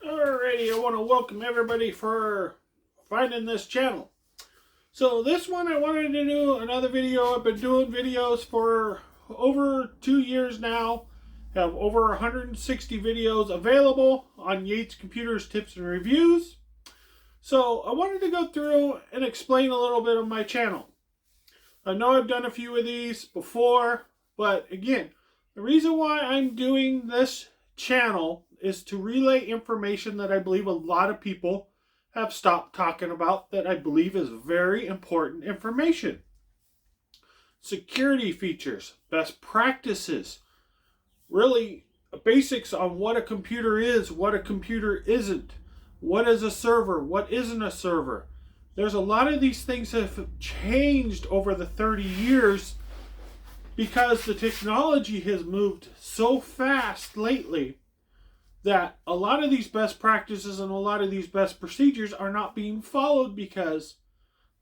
Alrighty, I want to welcome everybody for finding this channel. So this one I wanted to do another video. I've been doing videos for over 2 years now. Have over 160 videos available on Yates Computers Tips and Reviews. So I wanted to go through and explain a little bit of my channel. I know I've done a few of these before, but again, the reason why I'm doing this channel is to relay information that I believe a lot of people have stopped talking about, that I believe is very important information. Security features, best practices, really basics on what a computer is, what a computer isn't, what is a server, what isn't a server. There's a lot of these things that have changed over the 30 years because the technology has moved so fast lately that a lot of these best practices and a lot of these best procedures are not being followed because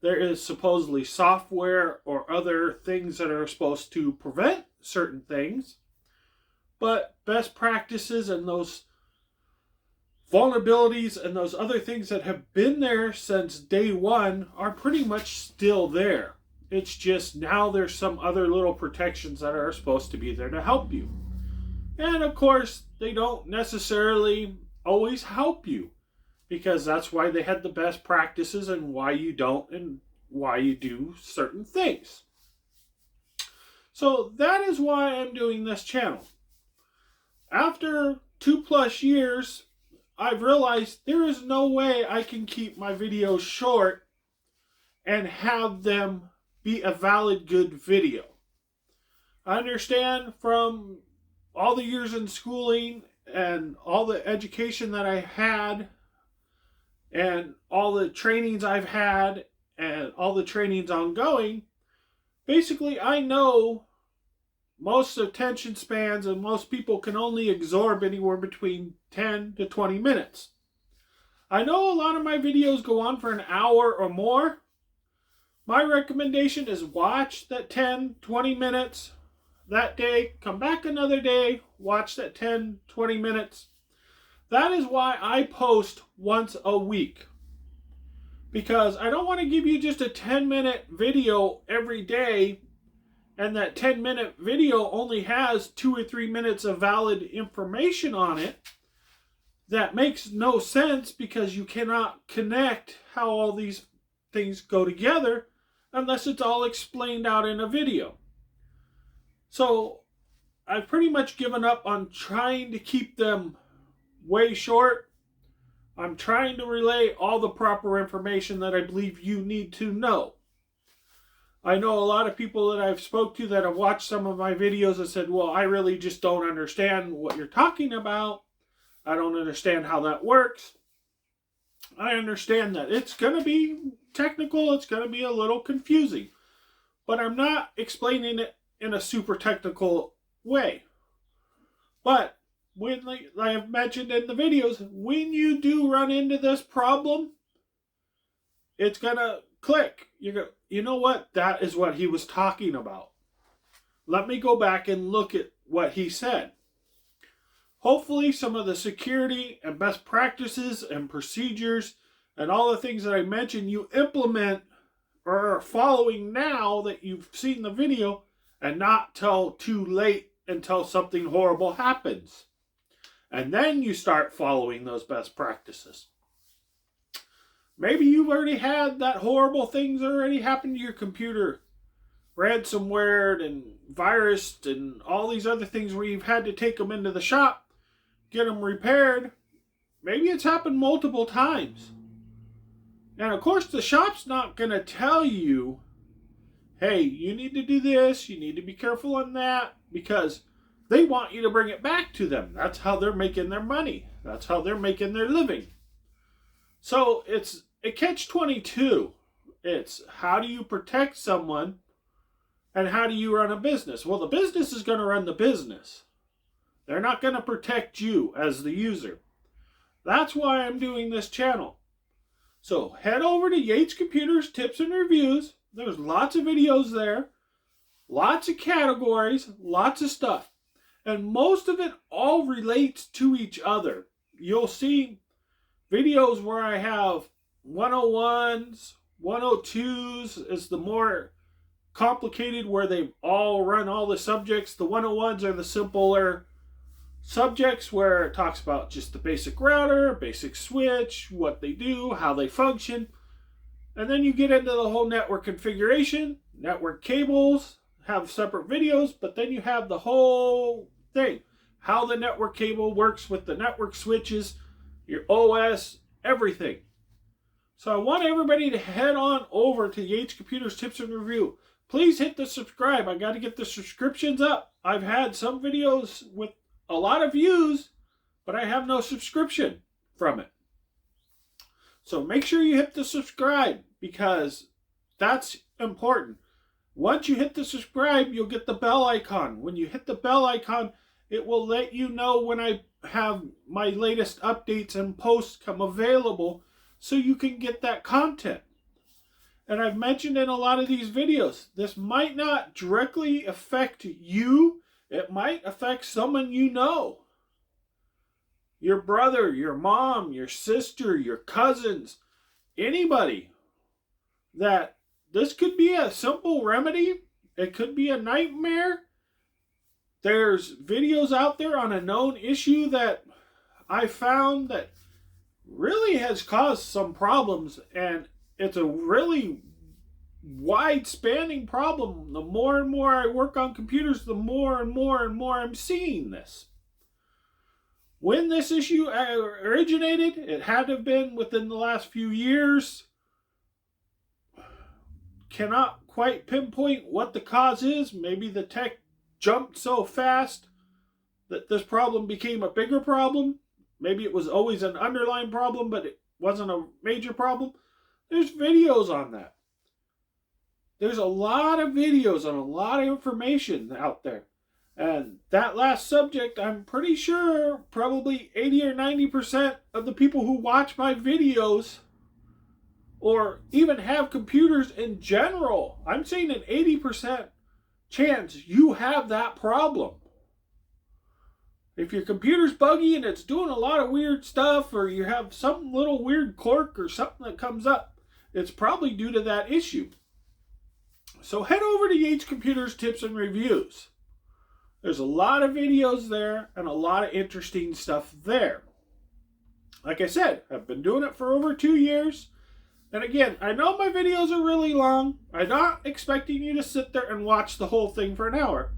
there is supposedly software or other things that are supposed to prevent certain things. But best practices and those vulnerabilities and those other things that have been there since day one are pretty much still there. It's just now there's some other little protections that are supposed to be there to help you. And of course, they don't necessarily always help you, because that's why they had the best practices and why you don't and why you do certain things. So that is why I'm doing this channel. After 2+ years, I've realized there is no way I can keep my videos short and have them be a valid, good video. I understand from all the years in schooling and all the education that I had and all the trainings I've had and all the trainings ongoing, basically I know most attention spans and most people can only absorb anywhere between 10 to 20 minutes. I know a lot of my videos go on for an hour or more. My recommendation is watch that 10, 20 minutes that day, come back another day, watch that 10, 20 minutes. That is why I post once a week. Because I don't want to give you just a 10-minute video every day, and that 10-minute video only has 2 or 3 minutes of valid information on it. That makes no sense, because you cannot connect how all these things go together unless it's all explained out in a video. So I've pretty much given up on trying to keep them way short. I'm trying to relay all the proper information that I believe you need to know. I know a lot of people that I've spoke to that have watched some of my videos and said, well, I really just don't understand what you're talking about. I don't understand how that works. I understand that it's going to be technical. It's going to be a little confusing. But I'm not explaining it in a super technical way. But when, like I've mentioned in the videos, when you do run into this problem, it's going to click. You know what? That is what he was talking about. Let me go back and look at what he said. Hopefully some of the security and best practices and procedures and all the things that I mentioned you implement or are following now that you've seen the video, and not till too late until something horrible happens. And then you start following those best practices. Maybe you've already had that horrible things already happen to your computer. Ransomware and virus and all these other things where you've had to take them into the shop, get them repaired. Maybe it's happened multiple times. And of course the shop's not going to tell you, hey, you need to do this, you need to be careful on that, because they want you to bring it back to them. That's how they're making their money. That's how they're making their living. So it's a catch-22. It's how do you protect someone and how do you run a business? Well, the business is going to run the business. They're not going to protect you as the user. That's why I'm doing this channel. So head over to Yates Computers Tips and Reviews. There's lots of videos there, lots of categories, lots of stuff. And most of it all relates to each other. You'll see videos where I have 101s, 102s is the more complicated, where they all run all the subjects. The 101s are the simpler subjects where it talks about just the basic router, basic switch, what they do, how they function. And then you get into the whole network configuration, network cables, have separate videos, but then you have the whole thing. How the network cable works with the network switches, your OS, everything. So I want everybody to head on over to Yates Computers Tips and Review. Please hit the subscribe. I got to get the subscriptions up. I've had some videos with a lot of views, but I have no subscription from it. So make sure you hit the subscribe, because that's important. Once you hit the subscribe, you'll get the bell icon. When you hit the bell icon, it will let you know when I have my latest updates and posts come available, so you can get that content. And I've mentioned in a lot of these videos, this might not directly affect you. It might affect someone you know. Your brother, your mom, your sister, your cousins, anybody. That this could be a simple remedy. It could be a nightmare. There's videos out there on a known issue that I found that really has caused some problems, and it's a really wide-spanning problem. The more and more I work on computers, the more and more I'm seeing this. When this issue originated, it had to have been within the last few years. Cannot quite pinpoint what the cause is. Maybe the tech jumped so fast that this problem became a bigger problem. Maybe it was always an underlying problem, but it wasn't a major problem. There's videos on that. There's a lot of videos and a lot of information out there. And that last subject, I'm pretty sure probably 80 or 90% of the people who watch my videos or even have computers in general, I'm saying an 80% chance you have that problem. If your computer's buggy and it's doing a lot of weird stuff, or you have some little weird quirk or something that comes up, it's probably due to that issue. So head over to Yates Computers Tips and Reviews. There's a lot of videos there and a lot of interesting stuff there. Like I said, I've been doing it for over 2 years. And again, I know my videos are really long. I'm not expecting you to sit there and watch the whole thing for an hour.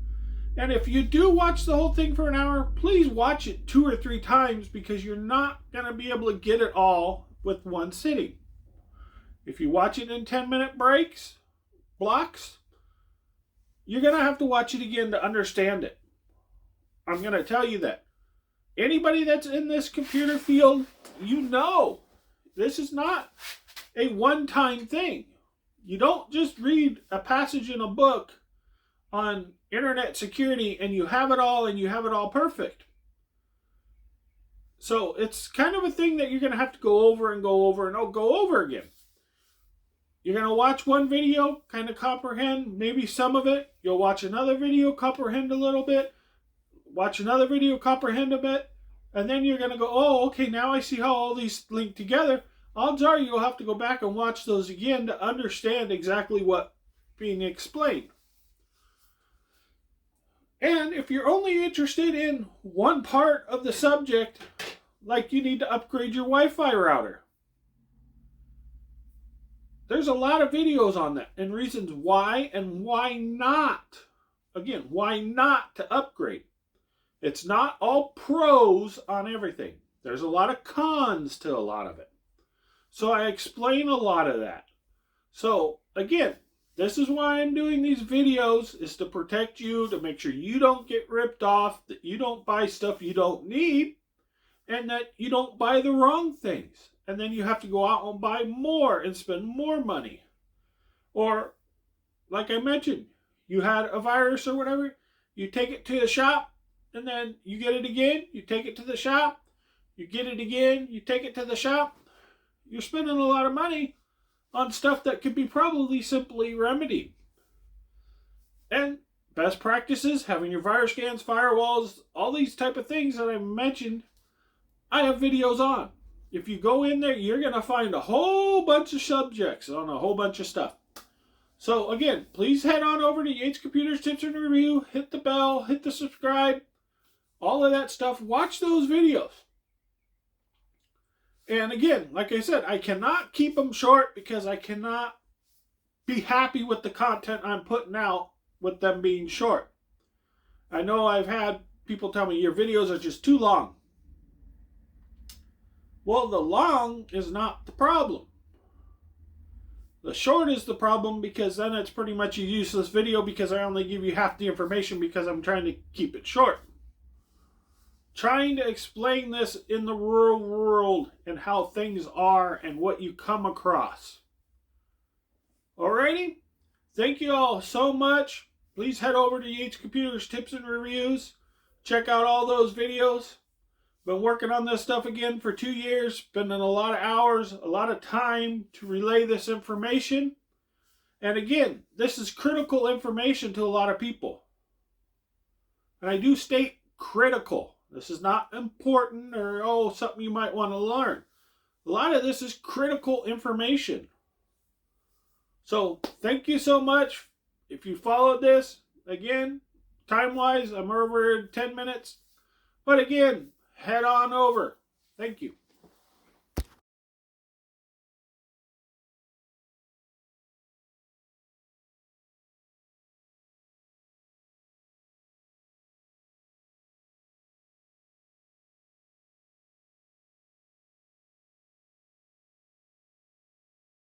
And if you do watch the whole thing for an hour, please watch it 2 or 3 times, because you're not going to be able to get it all with one sitting. If you watch it in 10-minute blocks, you're going to have to watch it again to understand it. I'm going to tell you that. Anybody that's in this computer field, you know this is not a one-time thing. You don't just read a passage in a book on internet security and you have it all perfect. So it's kind of a thing that you're going to have to go over again. You're going to watch one video, kind of comprehend maybe some of it. You'll watch another video, comprehend a little bit. Watch another video, comprehend a bit. And then you're going to go, oh, okay, now I see how all these link together. Odds are you'll have to go back and watch those again to understand exactly what's being explained. And if you're only interested in one part of the subject, like you need to upgrade your Wi-Fi router, there's a lot of videos on that and reasons why and why not. Again, why not to upgrade. It's not all pros on everything. There's a lot of cons to a lot of it. So I explain a lot of that. So again, this is why I'm doing these videos, is to protect you, to make sure you don't get ripped off, that you don't buy stuff you don't need, and that you don't buy the wrong things. And then you have to go out and buy more and spend more money. Or, like I mentioned, you had a virus or whatever, you take it to the shop, and then you get it again, you take it to the shop, you get it again, you take it to the shop. You're spending a lot of money on stuff that could be probably simply remedied. And best practices, having your virus scans, firewalls, all these type of things that I mentioned, I have videos on. if you go in there, you're going to find a whole bunch of subjects on a whole bunch of stuff. So again, please head on over to Yates Computers Tips and Review, hit the bell, hit the subscribe, all of that stuff. Watch those videos. And again, like I said, I cannot keep them short because I cannot be happy with the content I'm putting out with them being short. I know I've had people tell me your videos are just too long. Well, the long is not the problem. The short is the problem, because then it's pretty much a useless video because I only give you half the information because I'm trying to keep it short. Trying to explain this in the real world and how things are and what you come across. Alrighty? Thank you all so much. Please head over to Yates Computers Tips and Reviews. Check out all those videos. Been working on this stuff again for 2 years. Spending a lot of hours, a lot of time to relay this information. And again, this is critical information to a lot of people. And I do state critical. This is not important or, something you might want to learn. A lot of this is critical information. So, thank you so much. If you followed this, again, time-wise, I'm over 10 minutes. But again, head on over. Thank you.